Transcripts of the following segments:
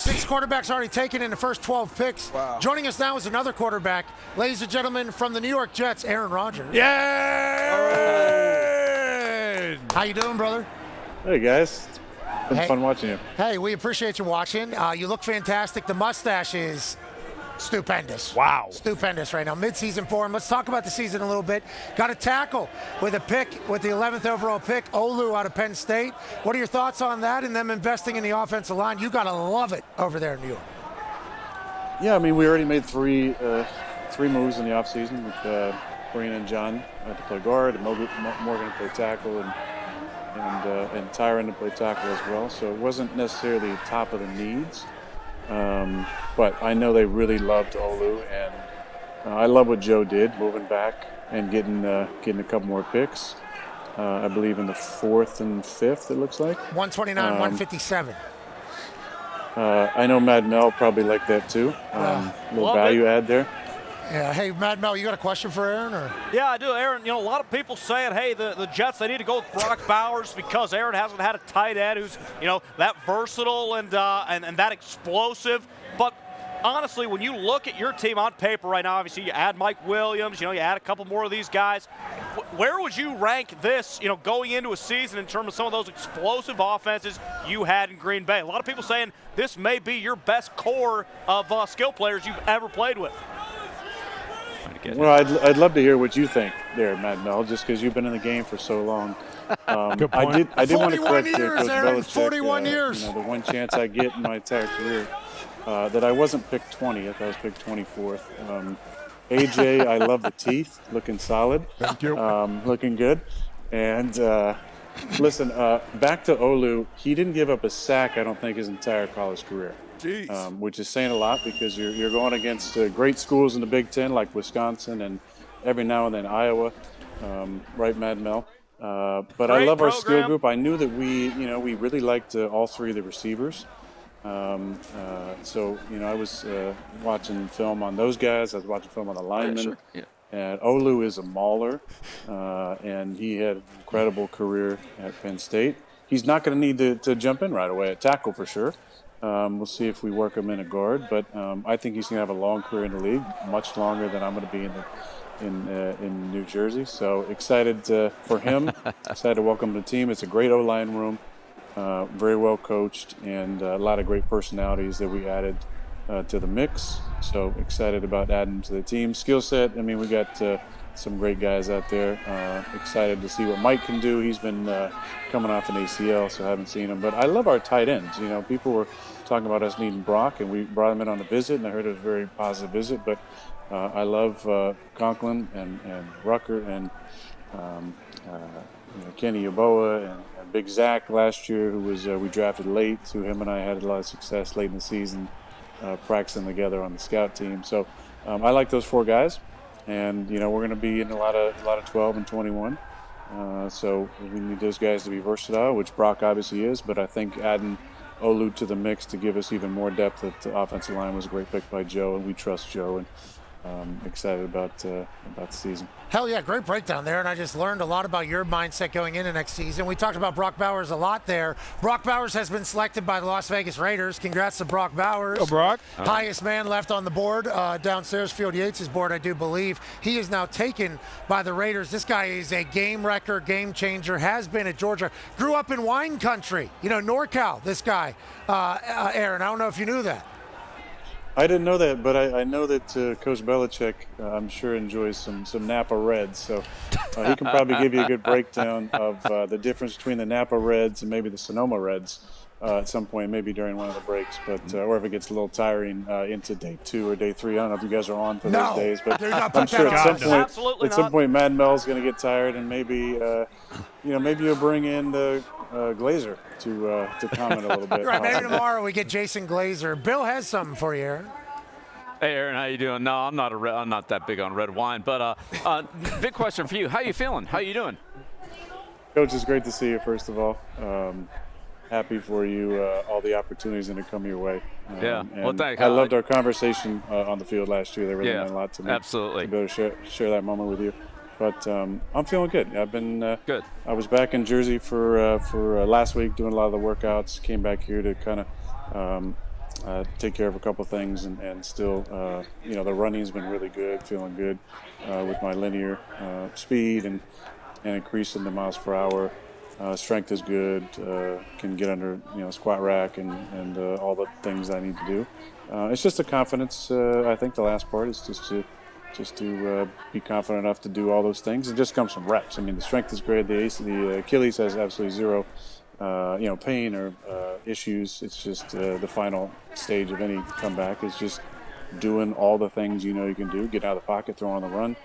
6 quarterbacks already taken in the first 12 picks. Wow. Joining us now is another quarterback. Ladies and gentlemen, from the New York Jets, Aaron Rodgers. Yeah! Aaron! How you doing, brother? Hey, guys. It's been fun watching you. Hey, we appreciate you watching. You look fantastic. The mustache is stupendous. Wow. Stupendous right now. Mid-season form. Let's talk about the season a little bit. Got a tackle with a pick, with the 11th overall pick, Olu out of Penn State. What are your thoughts on that and them investing in the offensive line? You got to love it over there in New York. Yeah, I mean, we already made three moves in the offseason with Breen and John to play guard, and Morgan to play tackle, and Tyron to play tackle as well. So it wasn't necessarily top of the needs. But I know they really loved Olu, and I love what Joe did, moving back and getting a couple more picks. I believe in the 4th and 5th, it looks like. 129, 157. I know Mad Mel probably liked that too. Little value add there. Yeah. Hey, Mad Mel, you got a question for Aaron? Or? Yeah, I do. Aaron, a lot of people saying, hey, the Jets, they need to go with Brock Bowers because Aaron hasn't had a tight end who's, that versatile and that explosive. But honestly, when you look at your team on paper right now, obviously you add Mike Williams, you add a couple more of these guys. Where would you rank this, going into a season in terms of some of those explosive offenses you had in Green Bay? A lot of people saying this may be your best core of skill players you've ever played with. Well, I'd love to hear what you think there, Mad Mel, just because you've been in the game for so long. Good point. I did want to correct years, Coach Aaron, Belichick. 41 years. The one chance I get in my entire career that I wasn't picked 20th, I was picked 24th. AJ, I love the teeth, looking solid. Thank you. Looking good. And listen, back to Olu, he didn't give up a sack, I don't think, his entire college career. Which is saying a lot because you're going against great schools in the Big Ten like Wisconsin and every now and then Iowa, right, Mad Mel? But I love our skill group. I knew that we really liked all three of the receivers. So I was watching film on those guys. I was watching film on the linemen. Yeah, sure. Yeah. And Olu is a mauler, and he had an incredible career at Penn State. He's not going to need to jump in right away at tackle for sure. We'll see if we work him in a guard, but I think he's going to have a long career in the league, much longer than I'm going to be in New Jersey. So excited for him. Excited to welcome him to the team. It's a great O-line room, very well coached, and a lot of great personalities that we added to the mix. So excited about adding to the team. Skill set, I mean, we got some great guys out there. Excited to see what Mike can do. He's been coming off an ACL, so I haven't seen him. But I love our tight ends. People were talking about us needing Brock, and we brought him in on a visit, and I heard it was a very positive visit. But I love Conklin and Rucker and Kenny Yeboah and Big Zach last year, who was we drafted late. So him and I had a lot of success late in the season, practicing together on the scout team. So I like those 4 guys. And we're going to be in a lot of 12 and 21, so we need those guys to be versatile, which Brock obviously is. But I think adding Olu to the mix to give us even more depth at the offensive line was a great pick by Joe, and we trust Joe. And excited about the season. Hell yeah, great breakdown there, and I just learned a lot about your mindset going into next season. We talked about Brock Bowers a lot there. Brock Bowers has been selected by the Las Vegas Raiders. Congrats to Brock Bowers. Go, Brock. Highest man left on the board, downstairs, Field Yates' board, I do believe. He is now taken by the Raiders. This guy is a game wrecker, game changer, has been at Georgia. Grew up in wine country, NorCal, this guy. Aaron, I don't know if you knew that. I didn't know that, but I know that Coach Belichick, I'm sure, enjoys some Napa Reds. So he can probably give you a good breakdown of the difference between the Napa Reds and maybe the Sonoma Reds at some point, maybe during one of the breaks. But or if it gets a little tiring into day 2 or day 3. I don't know if you guys are on for those days. But I'm sure at some point Mad Mel's going to get tired, and maybe maybe you'll bring in the Glazer to comment a little bit. Right, maybe tomorrow we get Jason Glazer. Bill has something for you, Aaron. Hey, Aaron, how you doing? No, I'm not that big on red wine, but big question for you. How you feeling? How you doing? Coach, it's great to see you, first of all. Happy for you, all the opportunities that have come your way. Yeah, well, thanks. I loved our conversation on the field last year. They really meant a lot to me. Absolutely. To be able to share that moment with you. But I'm feeling good. I've been good. I was back in Jersey for last week doing a lot of the workouts. Came back here to kind of take care of a couple things, and still, the running's been really good, feeling good with my linear speed and increasing the miles per hour. Strength is good, can get under, squat rack and all the things I need to do. It's just a confidence. I think the last part is just to be confident enough to do all those things. It just comes from reps. I mean, the strength is great. The Achilles has absolutely zero, pain or issues. It's just the final stage of any comeback is just doing all the things you can do, get out of the pocket, throw on the run,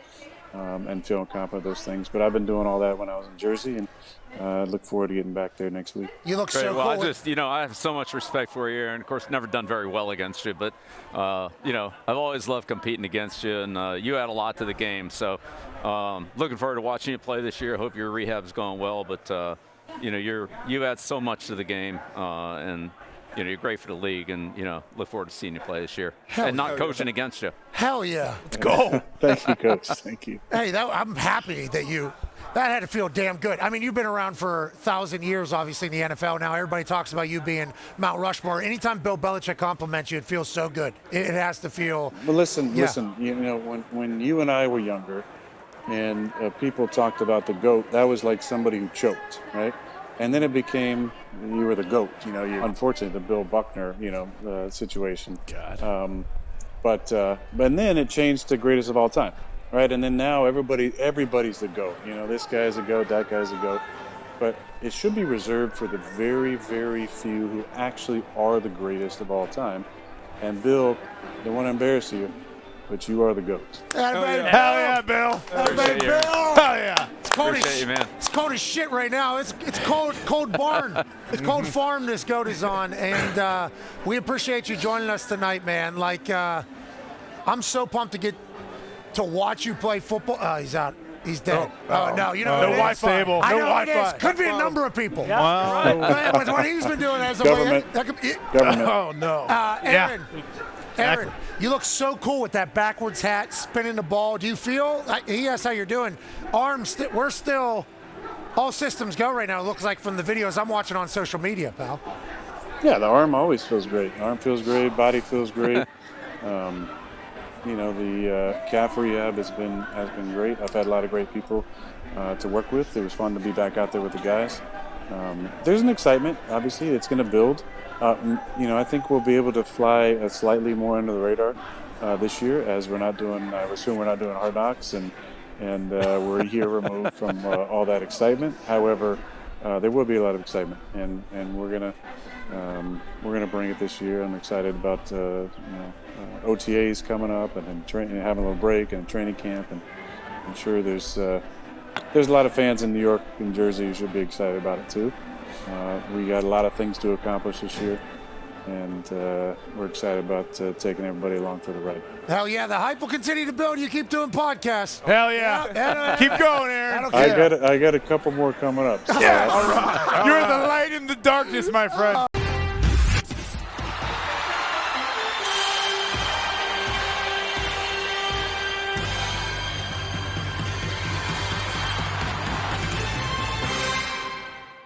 and feeling confident of those things. But I've been doing all that when I was in Jersey, and look forward to getting back there next week. You look Great. so Well, cool. I have so much respect for you, and of course, never done very well against you, but I've always loved competing against you, and you add a lot to the game. So, looking forward to watching you play this year. Hope your rehab is going well, but you add so much to the game, and you're great for the league, and look forward to seeing you play this year and not coaching against you. Hell yeah. Let's go. Thank you, Coach. Thank you. Hey, I'm happy that had to feel damn good. I mean, you've been around for 1,000 years, obviously, in the NFL. Now everybody talks about you being Mount Rushmore. Anytime Bill Belichick compliments you, it feels so good. It has to feel. But listen. When you and I were younger, and people talked about the GOAT, that was like somebody who choked, right? And then it became you were the GOAT. Unfortunately, the Bill Buckner, situation. God. But then it changed to greatest of all time, right? And then now everybody's the GOAT. This guy's a GOAT, that guy's a GOAT. But it should be reserved for the very, very few who actually are the greatest of all time. And Bill, don't want to embarrass you, but you are the GOAT. Hell yeah, Bill. Appreciate you. Hell yeah. It's cold Appreciate you, man. It's cold as shit right now. It's cold barn. It's cold farm this goat is on, and we appreciate you joining us tonight, man. I'm so pumped to get to watch you play football. Oh, he's out. He's dead. Oh no, No what it is? Wi-Fi. I No know what it is. Wi-Fi. Could be a number of people. Wow. With what he's been doing as of Government. late, that could, Government. Oh, no. Aaron, you look so cool with that backwards hat, spinning the ball. Do you feel? He asked how you're doing. Arms, we're still all systems go right now. It looks like from the videos I'm watching on social media, pal. Yeah, the arm always feels great. Arm feels great. Body feels great. The calf rehab has been great. I've had a lot of great people to work with. It was fun to be back out there with the guys. There's an excitement. Obviously, it's going to build. I think we'll be able to fly slightly more under the radar this year, as we're not doing. I assume we're not doing Hard Knocks, and we're a year removed from all that excitement. However, there will be a lot of excitement, and we're gonna bring it this year. I'm excited about OTAs coming up, and then having a little break and training camp, and I'm sure there's a lot of fans in New York and Jersey who should be excited about it too. We got a lot of things to accomplish this year, and we're excited about taking everybody along for the ride. Hell yeah, the hype will continue to build. You keep doing podcasts. Hell yeah. Keep going, Aaron. I got a couple more coming up. So All right. You're the light in the darkness, my friend.